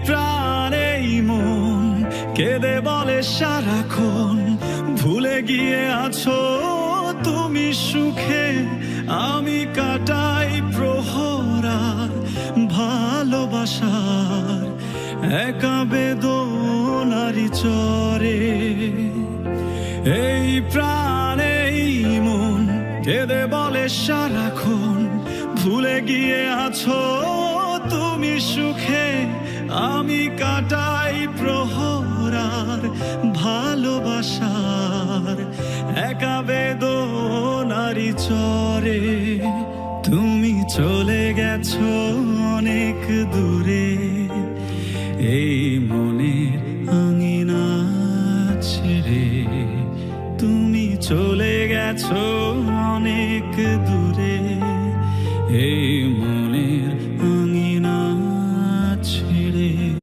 প্রাণ এই মন কেঁদে বলে সারাক্ষণ, ভুলে গিয়ে আছো তুমি সুখে, আমি কাটাই প্রহর আর ভালোবাসার একা বেদনারি চরে। এই প্রাণ এই মন কেঁদে বলে সারাক্ষণ, ভুলে গিয়ে আছো তুমি সুখে, আমি কাটাই প্রহর আর ভালোবাসার একা বেদনারি চরে। তুমি চলে গেছো অনেক দূরে,